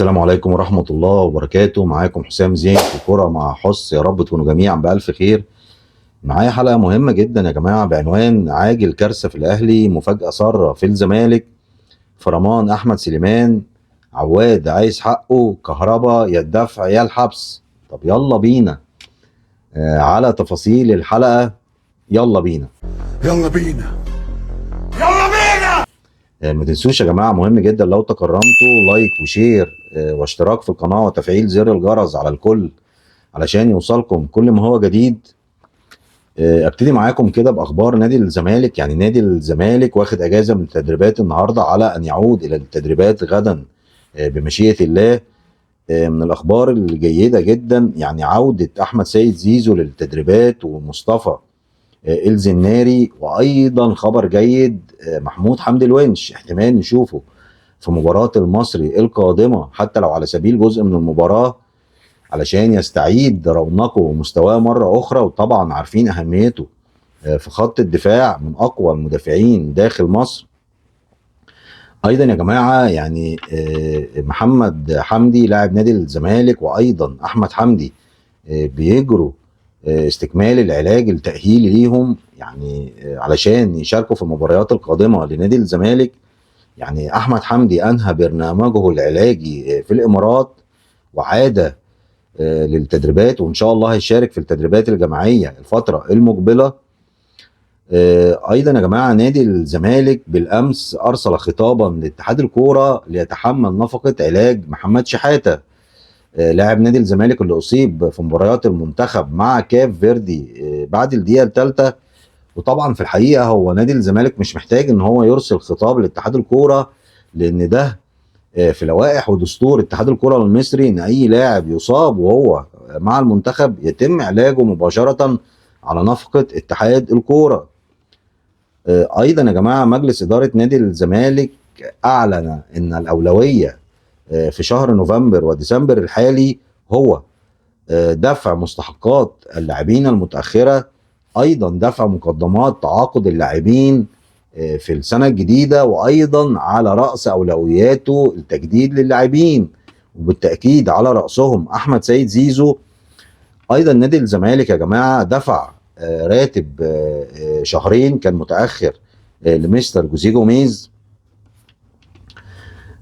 السلام عليكم ورحمة الله وبركاته. معاكم حسام زين في كرة مع حس. يا رب تكونوا جميعا بألف خير. معايا حلقة مهمة جدا يا جماعة بعنوان عاجل كارثة في الأهلي، مفاجأة سارة في الزمالك، فرمان أحمد سليمان، عواد عايز حقه، كهربا يا الدفع يا الحبس. طب يلا بينا على تفاصيل الحلقة. يلا بينا. يلا بينا. ما تنسوش يا جماعة، مهم جدا لو تكرمتوا لايك وشير واشتراك في القناة وتفعيل زر الجرس على الكل علشان يوصلكم كل ما هو جديد. ابتدي معاكم كده باخبار نادي الزمالك. يعني نادي الزمالك واخد اجازه من التدريبات النهارده على ان يعود الى التدريبات غدا بمشيئه الله. من الاخبار الجيده جدا يعني عوده احمد سيد زيزو للتدريبات ومصطفى الزناري، وايضا خبر جيد محمود حمدي الونش احتمال نشوفه في مباراه المصري القادمه حتى لو على سبيل جزء من المباراه علشان يستعيد رونقه ومستواه مرة أخرى. وطبعا عارفين أهميته في خط الدفاع، من أقوى المدافعين داخل مصر. أيضا يا جماعة يعني محمد حمدي لاعب نادي الزمالك وأيضا أحمد حمدي بيجروا استكمال العلاج التأهيلي ليهم، يعني علشان يشاركوا في المباريات القادمة لنادي الزمالك. يعني أحمد حمدي أنهى برنامجه العلاجي في الإمارات وعاد للتدريبات، وان شاء الله هيشارك في التدريبات الجماعيه الفتره المقبله. ايضا يا جماعه نادي الزمالك بالامس ارسل خطابا لاتحاد الكوره ليتحمل نفقه علاج محمد شحاته لاعب نادي الزمالك اللي اصيب في مباريات المنتخب مع كاف فيردي بعد الدقيقه الثالثه. وطبعا في الحقيقه هو نادي الزمالك مش محتاج ان هو يرسل خطاب لاتحاد الكوره، لان ده في لوائح ودستور اتحاد الكرة المصري ان اي لاعب يصاب وهو مع المنتخب يتم علاجه مباشرة على نفقة اتحاد الكرة. ايضا يا جماعة مجلس ادارة نادي الزمالك اعلن ان الاولوية في شهر نوفمبر وديسمبر الحالي هو دفع مستحقات اللاعبين المتأخرة، ايضا دفع مقدمات تعاقد اللاعبين في السنة الجديدة، وأيضا على رأس أولوياته التجديد للاعبين وبالتأكيد على رأسهم أحمد سيد زيزو. أيضا نادي الزمالك يا جماعة دفع راتب شهرين كان متأخر لمستر جوزيه جوميز.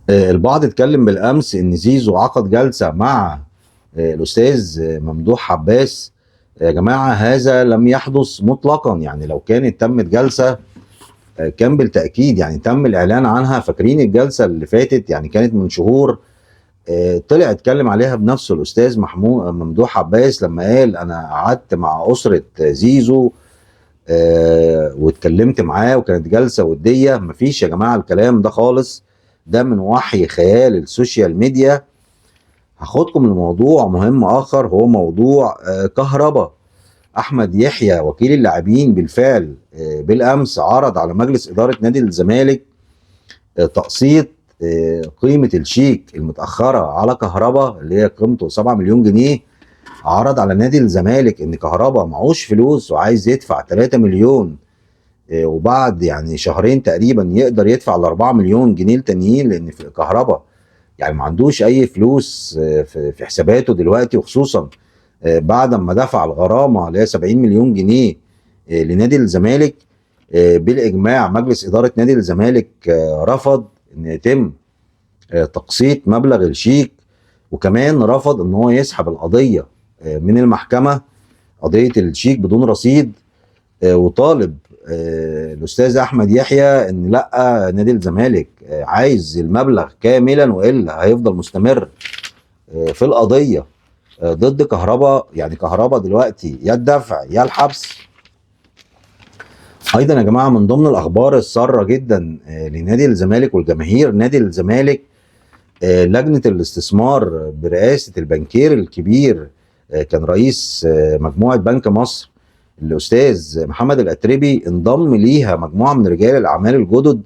البعض اتكلم بالأمس إن زيزو عقد جلسة مع الأستاذ ممدوح عباس. يا جماعة هذا لم يحدث مطلقا، يعني لو كانت تمت جلسة كان بالتأكيد يعني تم الإعلان عنها. فاكرين الجلسة اللي فاتت يعني كانت من شهور، طلع اتكلم عليها بنفسه الأستاذ ممدوح عباس لما قال أنا قعدت مع أسرة زيزو واتكلمت معاه وكانت جلسة ودية. مفيش يا جماعة الكلام ده خالص، ده من وحي خيال السوشيال ميديا. هاخدكم لموضوع مهم آخر، هو موضوع كهربا. احمد يحيى وكيل اللاعبين بالفعل بالامس عرض على مجلس اداره نادي الزمالك تقسيط قيمه الشيك المتاخره على كهربا اللي هي قيمته 7 مليون جنيه. عرض على نادي الزمالك ان كهربا معوش فلوس وعايز يدفع 3 مليون، وبعد يعني شهرين تقريبا يقدر يدفع ال 4 مليون جنيه التانيين، لان في كهربا يعني ما عندوش اي فلوس في حساباته دلوقتي، وخصوصا بعد ما دفع الغرامه اللي هي 70 مليون جنيه لنادي الزمالك. بالاجماع مجلس اداره نادي الزمالك رفض ان يتم تقسيط مبلغ الشيك، وكمان رفض ان هو يسحب القضيه من المحكمه، قضيه الشيك بدون رصيد. وطالب الاستاذ احمد يحيى ان لا، نادي الزمالك عايز المبلغ كاملا والا هيفضل مستمر في القضيه ضد كهربا. يعني كهربا دلوقتي يا الدفع يا الحبس. ايضا يا جماعه من ضمن الاخبار الساره جدا لنادي الزمالك والجماهير نادي الزمالك، لجنه الاستثمار برئاسه البنكير الكبير كان رئيس مجموعه بنك مصر الاستاذ محمد الاتربي، انضم ليها مجموعه من رجال الاعمال الجدد.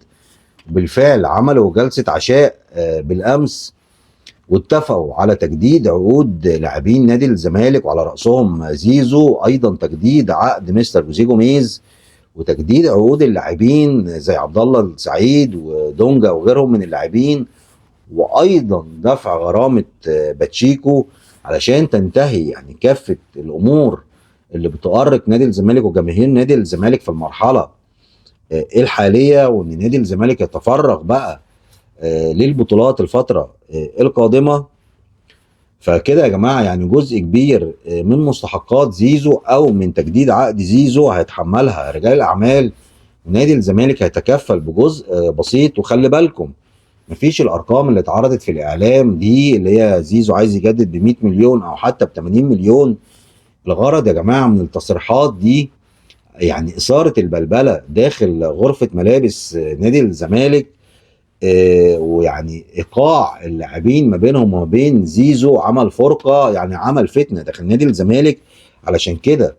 بالفعل عملوا جلسه عشاء بالامس واتفقوا على تجديد عقود لاعبين نادي الزمالك وعلى رأسهم زيزو، ايضا تجديد عقد مستر جوزيه جوميز، وتجديد عقود اللاعبين زي عبد الله السعيد ودونجا وغيرهم من اللاعبين، وايضا دفع غرامه باتشيكو علشان تنتهي يعني كافه الامور اللي بتؤرق نادي الزمالك وجماهير نادي الزمالك في المرحله الحاليه، وان نادي الزمالك يتفرغ بقى للبطولات الفتره القادمه. فكده يا جماعه يعني جزء كبير من مستحقات زيزو او من تجديد عقد زيزو هيتحملها رجال الاعمال، ونادي الزمالك هيتكفل بجزء بسيط. وخلي بالكم مفيش الارقام اللي اتعرضت في الاعلام دي اللي هي زيزو عايز يجدد ب 100 مليون او حتى ب 80 مليون. الغرض يا جماعه من التصريحات دي يعني اثاره البلبله داخل غرفه ملابس نادي الزمالك، ويعني ايقاع اللاعبين ما بينهم وما بين زيزو عمل فرقه، يعني عمل فتنه داخل نادي الزمالك. علشان كده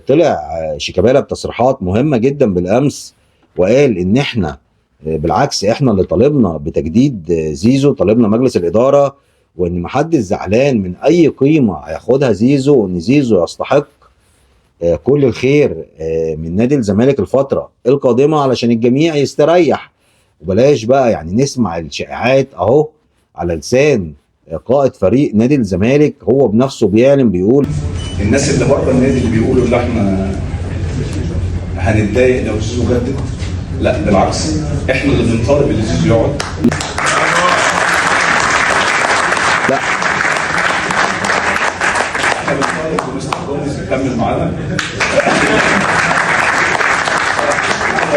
طلع شيكابالا بتصريحات مهمه جدا بالامس، وقال ان احنا بالعكس احنا اللي طالبنا بتجديد زيزو، طالبنا مجلس الاداره، وان محدش زعلان من اي قيمه هياخدها زيزو، وان زيزو يستحق كل الخير من نادي الزمالك الفتره القادمه علشان الجميع يستريح. وبلاش بقى يعني نسمع الشائعات اهو على لسان قائد فريق نادي الزمالك، هو بنفسه بيعلن بيقول الناس اللي بره النادي اللي بيقولوا ان احنا هنتضايق لو زيزو جدد. لا بالعكس، احنا اللي بنطالب ان زيزو يقعد. لا احنا بنطالب ان مستر جوميز يكمل معانا.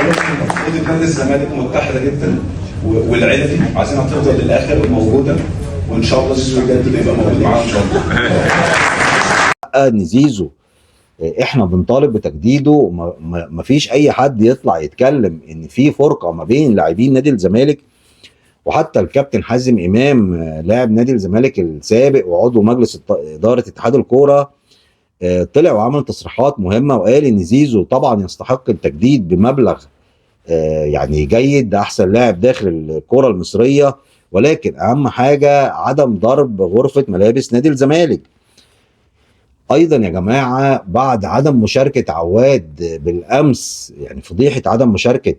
المفروض ان نادي الزمالك متحده جدا، والعيله دي عايزينها تفضل للاخر موجوده، وان شاء الله زيزو يجدد يبقى موجود معانا ان شاء الله. ان زيزو احنا بنطالب بتجديده، مفيش اي حد يطلع يتكلم ان في فرقه ما بين لاعبين نادي الزمالك. وحتى الكابتن حازم امام لاعب نادي الزمالك السابق وعضو مجلس اداره اتحاد الكوره طلع وعمل تصريحات مهمه، وقال ان زيزو طبعا يستحق التجديد بمبلغ يعني جيد، ده احسن لاعب داخل الكره المصريه، ولكن اهم حاجه عدم ضرب غرفه ملابس نادي الزمالك. ايضا يا جماعه بعد عدم مشاركه عواد بالامس، يعني فضيحه عدم مشاركه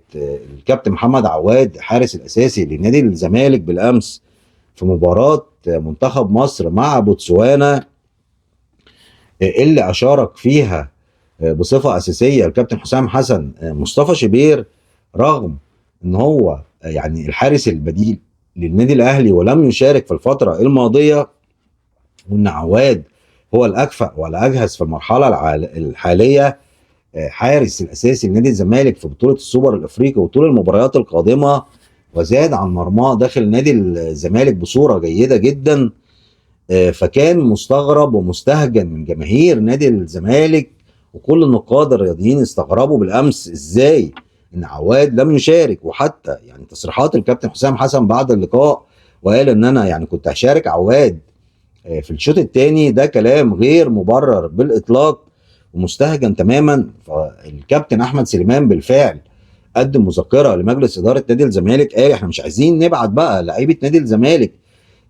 الكابتن محمد عواد حارس الاساسي لنادي الزمالك بالامس في مباراه منتخب مصر مع بوتسوانا اللي اشارك فيها بصفه اساسيه الكابتن حسام حسن مصطفى شوبير، رغم ان هو يعني الحارس البديل للنادي الاهلي ولم يشارك في الفتره الماضيه، وان عواد هو الاكفأ والاجهز في المرحله الحاليه حارس الاساسي لنادي الزمالك في بطوله السوبر الافريقي وطول المباريات القادمه، وزاد عن مرماه داخل نادي الزمالك بصوره جيده جدا. فكان مستغرب ومستهجن من جماهير نادي الزمالك، وكل النقاد الرياضيين استغربوا بالامس ازاي ان عواد لم يشارك. وحتى يعني تصريحات الكابتن حسام حسن بعد اللقاء وقال ان انا يعني كنت هشارك عواد في الشوط الثاني، ده كلام غير مبرر بالاطلاق ومستهجن تماما. فالكابتن احمد سليمان بالفعل قدم مذكره لمجلس اداره نادي الزمالك، قال احنا مش عايزين نبعت بقى لعيبه نادي الزمالك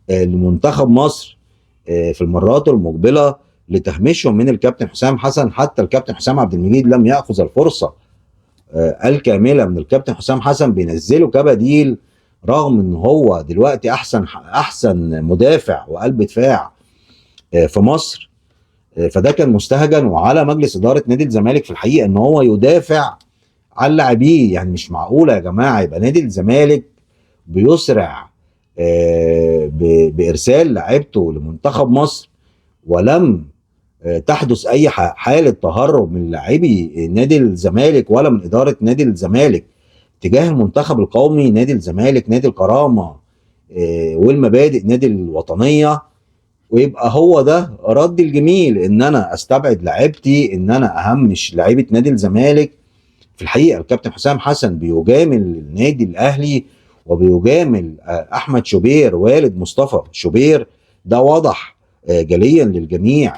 لمنتخب مصر في المرات المقبله لتهميشهم من الكابتن حسام حسن. حتى الكابتن حسام عبد المجيد لم ياخذ الفرصه الكامله من الكابتن حسام حسن بينزله كبديل، رغم ان هو دلوقتي احسن مدافع وقلب دفاع في مصر. فده كان مستهجن، وعلى مجلس اداره نادي الزمالك في الحقيقه ان هو يدافع عن لاعبيه. يعني مش معقوله يا جماعه يبقى نادي الزمالك بيسرع بارسال لاعيبته لمنتخب مصر ولم تحدث اي حاله تهرب من لاعبي نادي الزمالك ولا من اداره نادي الزمالك تجاه المنتخب القومي. نادي الزمالك نادي الكرامه والمبادئ نادي الوطنيه، ويبقى هو ده رد الجميل ان انا استبعد لعيبتي، ان انا اهمش لعيبه نادي الزمالك. في الحقيقه الكابتن حسام حسن بيجامل النادي الاهلي وبيجامل احمد شوبير والد مصطفى شوبير، ده واضح جليا للجميع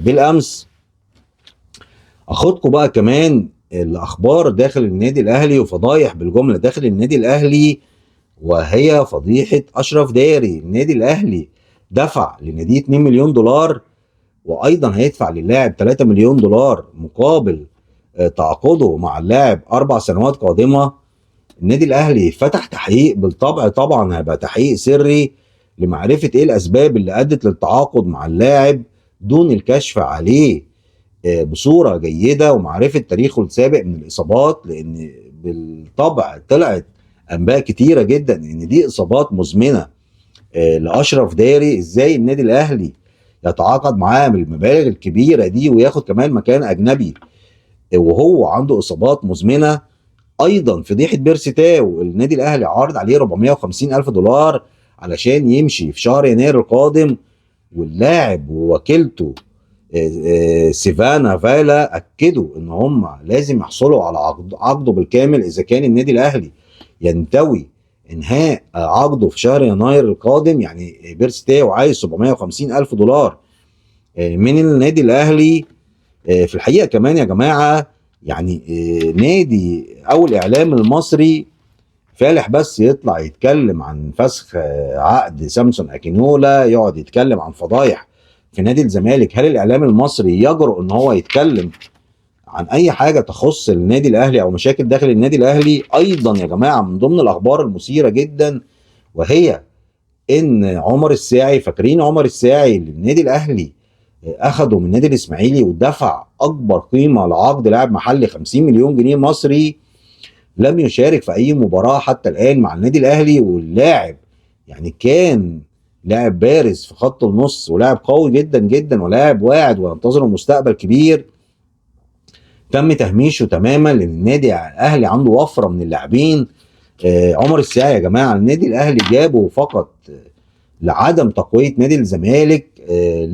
بالامس. اخدكم بقى كمان الاخبار داخل النادي الاهلي وفضايح بالجمله داخل النادي الاهلي، وهي فضيحه اشرف داري. النادي الاهلي دفع لنادي 2 مليون دولار، وايضا هيدفع للاعب 3 مليون دولار مقابل تعاقده مع اللاعب 4 سنوات قادمه. النادي الاهلي فتح تحقيق بالطبع، طبعا هيبقى تحقيق سري لمعرفه ايه الاسباب اللي ادت للتعاقد مع اللاعب دون الكشف عليه بصوره جيده، ومعرفه تاريخه السابق من الاصابات، لان بالطبع طلعت انباء كتيره جدا ان دي اصابات مزمنه لاشرف داري. ازاي النادي الاهلي يتعاقد معاه بالمبالغ الكبيره دي وياخد كمان مكان اجنبي وهو عنده اصابات مزمنه؟ ايضا فضيحه بيرسي تاو، النادي الاهلي عارض عليه 450 الف دولار علشان يمشي في شهر يناير القادم، واللاعب ووكيلته سيفانا فالا اكدوا ان هم لازم يحصلوا على عقده بالكامل اذا كان النادي الاهلي ينتوي انهاء عقده في شهر يناير القادم. يعني بيرسي تاو عايز 750 الف دولار من النادي الاهلي. في الحقيقه كمان يا جماعه، يعني نادي او الاعلام المصري فالح بس يطلع يتكلم عن فسخ عقد سامسون اكينولا، يقعد يتكلم عن فضايح في نادي الزمالك. هل الاعلام المصري يجرؤ ان هو يتكلم عن اي حاجه تخص النادي الاهلي او مشاكل داخل النادي الاهلي؟ ايضا يا جماعه من ضمن الاخبار المثيره جدا وهي ان عمر الساعي، فاكرين عمر الساعي اللي النادي الاهلي اخده من النادي الاسماعيلي ودفع اكبر قيمه لعقد لاعب محلي 50 مليون جنيه مصري، لم يشارك في اي مباراه حتى الان مع النادي الاهلي. واللاعب يعني كان لاعب بارز في خط النص ولاعب قوي جدا جدا ولاعب واعد وينتظر مستقبل كبير، تم تهميشه تماما لان النادي الاهلي عنده وفره من اللاعبين. عمر الساعي يا جماعه النادي الاهلي جابه فقط لعدم تقويه نادي الزمالك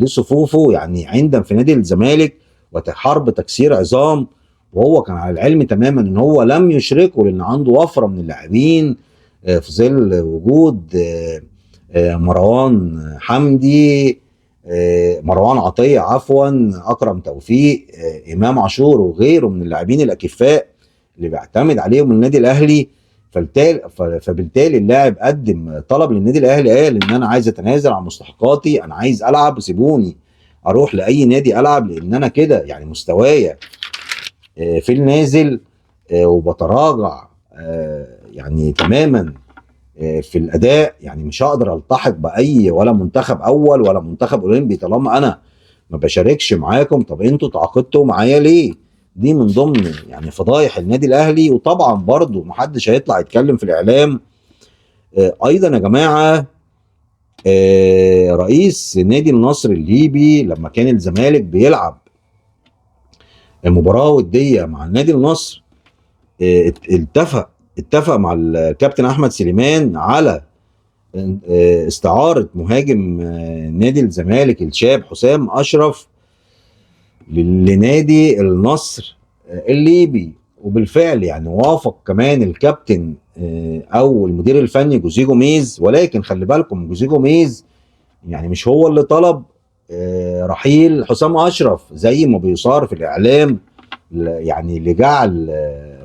لصفوفه، يعني عندما في نادي الزمالك وحرب تكسير عظام، وهو كان على العلم تماما ان هو لم يشركه لان عنده وفره من اللاعبين في ظل وجود مروان حمدي، مروان عطيه عفوا، اكرم توفيق، امام عاشور وغيره من اللاعبين الاكفاء اللي بيعتمد عليهم النادي الاهلي. فبالتالي اللاعب قدم طلب للنادي الاهلي، قال ان انا عايز اتنازل عن مستحقاتي، انا عايز العب، سيبوني اروح لاي نادي العب، لان انا كده يعني مستوايا في النازل وبتراجع يعني تماما في الاداء، يعني مش هقدر التحق باي ولا منتخب اول ولا منتخب اولمبي طالما انا ما بشاركش معاكم. طب انتوا تعاقدتوا معايا ليه؟ دي من ضمن يعني فضايح النادي الاهلي. وطبعا برضو محدش هيطلع يتكلم في الاعلام. ايضا يا جماعه رئيس نادي النصر الليبي لما كان الزمالك بيلعب مباراه وديه مع النادي النصر اتفق مع الكابتن احمد سليمان على استعاره مهاجم نادي الزمالك الشاب حسام اشرف لنادي النصر الليبي. وبالفعل يعني وافق كمان الكابتن او المدير الفني جوزيه جوميز، ولكن خلي بالكم جوزيه جوميز يعني مش هو اللي طلب رحيل حسام اشرف زي ما بيصار في الاعلام، يعني لجعل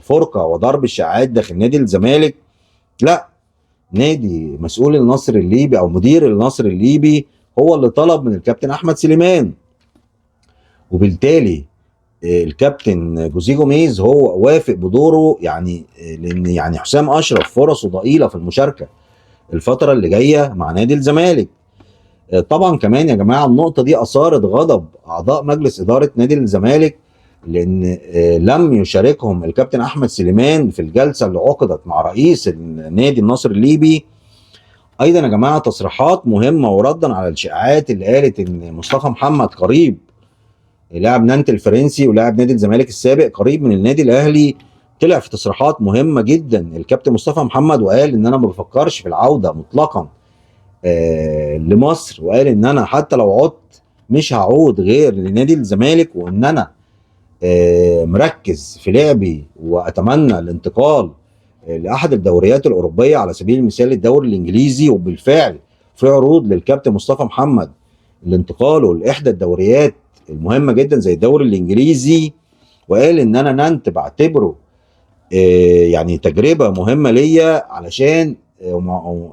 فرقه وضرب الشائعات داخل نادي الزمالك. لا، نادي مسؤول النصر الليبي او مدير النصر الليبي هو اللي طلب من الكابتن احمد سليمان، وبالتالي الكابتن جوزيه جوميز هو وافق بدوره، يعني لان يعني حسام اشرف فرصه ضئيله في المشاركه الفتره اللي جايه مع نادي الزمالك. طبعا كمان يا جماعه النقطه دي اثارت غضب اعضاء مجلس اداره نادي الزمالك، لان لم يشاركهم الكابتن احمد سليمان في الجلسه اللي عقدت مع رئيس النادي النصر الليبي. ايضا يا جماعه تصريحات مهمه وردا على الشائعات اللي قالت ان مصطفى محمد قريب، لاعب نانت الفرنسي ولاعب نادي الزمالك السابق، قريب من النادي الاهلي. طلع في تصريحات مهمه جدا الكابتن مصطفى محمد وقال ان انا ما بفكرش في العوده مطلقا لمصر، وقال ان انا حتى لو عدت مش هعود غير لنادي الزمالك، وان انا مركز في لعبي واتمنى الانتقال لاحد الدوريات الاوروبيه على سبيل المثال الدوري الانجليزي. وبالفعل في عروض للكابتن مصطفى محمد لانتقاله لاحدى الدوريات المهمه جدا زي الدوري الانجليزي، وقال ان انا نانت بعتبره يعني تجربه مهمه ليا علشان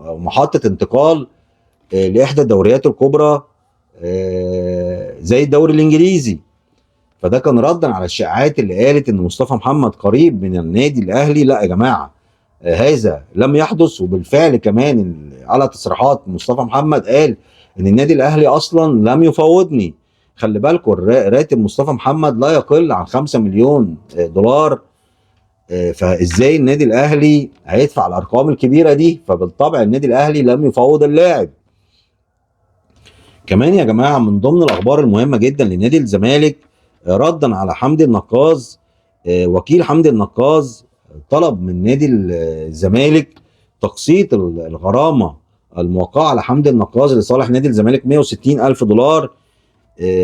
محطه انتقال لاحدى الدوريات الكبرى زي الدوري الانجليزي. فده كان ردا على الشائعات اللي قالت ان مصطفى محمد قريب من النادي الاهلي. لا يا جماعه، هذا لم يحدث. وبالفعل كمان على تصريحات مصطفى محمد قال ان النادي الاهلي اصلا لم يفاوضني. خلي بالكم راتب مصطفى محمد لا يقل عن 5 مليون دولار. فازاي النادي الاهلي هيدفع الارقام الكبيره دي؟ فبالطبع النادي الاهلي لم يفاوض اللاعب. كمان يا جماعه من ضمن الاخبار المهمه جدا لنادي الزمالك، ردا على حمدي النقاز، وكيل حمدي النقاز طلب من نادي الزمالك تقسيط الغرامه الموقعه على حمدي النقاز لصالح نادي الزمالك 160 الف دولار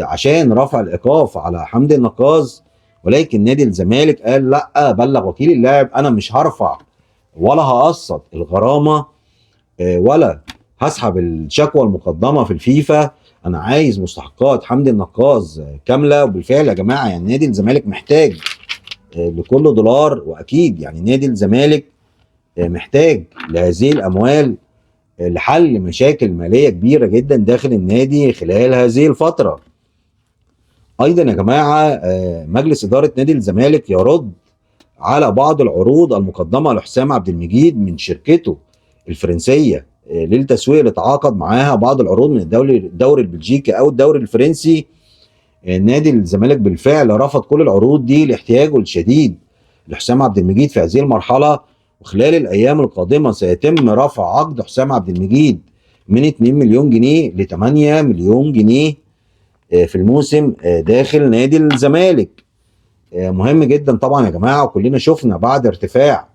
عشان رفع الايقاف على حمدي النقاز. ولكن نادي الزمالك قال لا، بلغ وكيل اللاعب انا مش هرفع ولا هقسط الغرامه ولا هسحب الشكوى المقدمه في الفيفا. انا عايز مستحقات حمدي النقاز كامله. وبالفعل يا جماعه يعني نادي الزمالك محتاج لكل دولار، واكيد يعني نادي الزمالك محتاج لهذه الاموال لحل مشاكل ماليه كبيره جدا داخل النادي خلال هذه الفتره. ايضا يا جماعه مجلس اداره نادي الزمالك يرد على بعض العروض المقدمه لحسام عبد المجيد من شركته الفرنسيه للتسويق اللي تعاقد معاها. بعض العروض من الدوري البلجيكي او الدوري الفرنسي. نادي الزمالك بالفعل رفض كل العروض دي لاحتياجه الشديد لحسام عبد المجيد في هذه المرحله. وخلال الايام القادمه سيتم رفع عقد حسام عبد المجيد من 2 مليون جنيه ل 8 مليون جنيه في الموسم داخل نادي الزمالك. مهم جدا طبعا يا جماعه، وكلنا شفنا بعد ارتفاع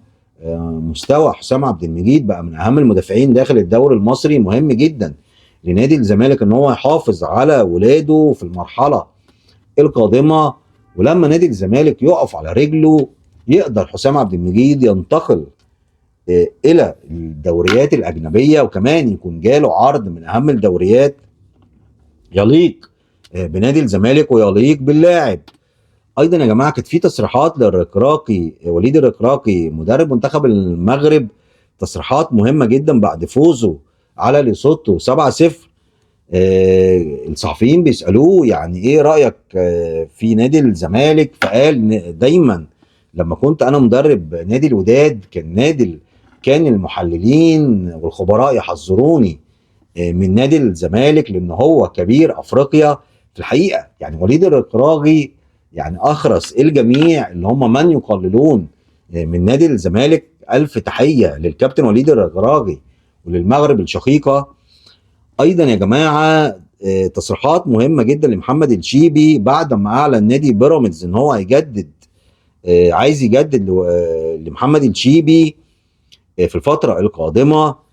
مستوى حسام عبد المجيد بقى من اهم المدافعين داخل الدوري المصري. مهم جدا لنادي الزمالك ان هو يحافظ على ولاده في المرحله القادمه. ولما نادي الزمالك يقف على رجله يقدر حسام عبد المجيد ينتقل الى الدوريات الاجنبيه، وكمان يكون جاله عرض من اهم الدوريات يليق بنادي الزمالك ويليق باللاعب. ايضا يا جماعه كانت في تصريحات للركراكي وليد الركراكي مدرب منتخب المغرب، تصريحات مهمه جدا بعد فوزه على ليسوتو 7-0. الصحفيين بيسالوه يعني ايه رايك في نادي الزمالك، فقال دايما لما كنت انا مدرب نادي الوداد كان المحللين والخبراء يحذروني من نادي الزمالك لان هو كبير افريقيا. في الحقيقه يعني وليد الركراكي يعني اخرس الجميع اللي هم من يقللون من نادي الزمالك. الف تحيه للكابتن وليد الركراكي وللمغرب الشقيقه. ايضا يا جماعه تصريحات مهمه جدا لمحمد الشيبي بعد ما اعلن نادي بيراميدز ان هو هيجدد، عايز يجدد لمحمد الشيبي في الفتره القادمه.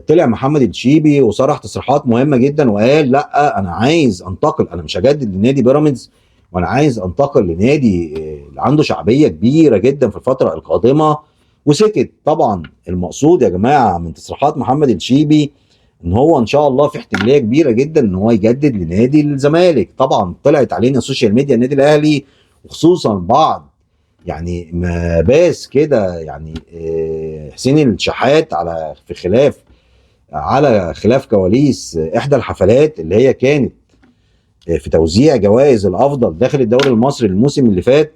طلع محمد الشيبي وصرح تصريحات مهمه جدا وقال لا انا عايز انتقل، انا مش هجدد لنادي بيراميدز وانا عايز انتقل لنادي اللي عنده شعبيه كبيره جدا في الفتره القادمه. وسكت. طبعا المقصود يا جماعه من تصريحات محمد الشيبي ان هو ان شاء الله في احتماليه كبيره جدا ان هو يجدد لنادي الزمالك. طبعا طلعت علينا السوشيال ميديا النادي الاهلي وخصوصا بعض يعني مباس كده يعني حسين الشحات على خلاف كواليس احدى الحفلات اللي هي كانت في توزيع جوائز الافضل داخل الدوري المصري الموسم اللي فات.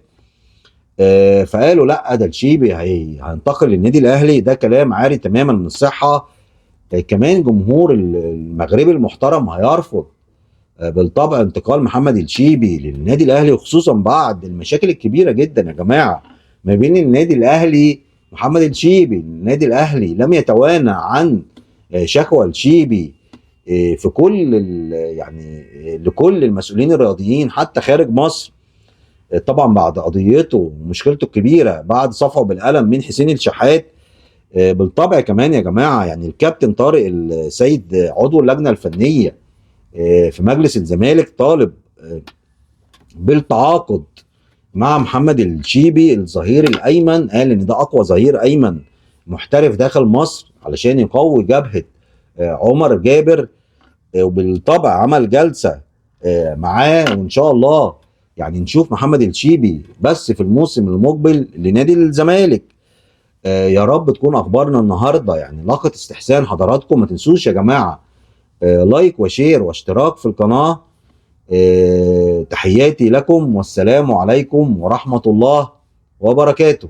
فقالوا لا ده الشيبي هينتقل للنادي الاهلي. ده كلام عاري تماما من الصحه. كمان جمهور المغربي المحترم هيرفض بالطبع انتقال محمد الشيبي للنادي الاهلي، وخصوصا بعد المشاكل الكبيره جدا يا جماعه ما بين النادي الاهلي محمد الشيبي. النادي الاهلي لم يتوانى عن شكوى الشيبي في كل يعني لكل المسؤولين الرياضيين حتى خارج مصر. طبعا بعد قضيته ومشكلته الكبيره بعد صفعه بالقلم من حسين الشحات. بالطبع كمان يا جماعه يعني الكابتن طارق السيد عضو اللجنه الفنيه في مجلس الزمالك طالب بالتعاقد مع محمد الشيبي الظهير الايمن. قال ان ده اقوى ظهير ايمن محترف داخل مصر علشان يقوي جبهه عمر جابر. وبالطبع عمل جلسه معاه وان شاء الله يعني نشوف محمد الشيبي بس في الموسم المقبل لنادي الزمالك. يا رب تكون اخبارنا النهارده يعني لاقت استحسان حضراتكم. ما تنسوش يا جماعه لايك وشير واشتراك في القناه. تحياتي لكم والسلام عليكم ورحمه الله وبركاته.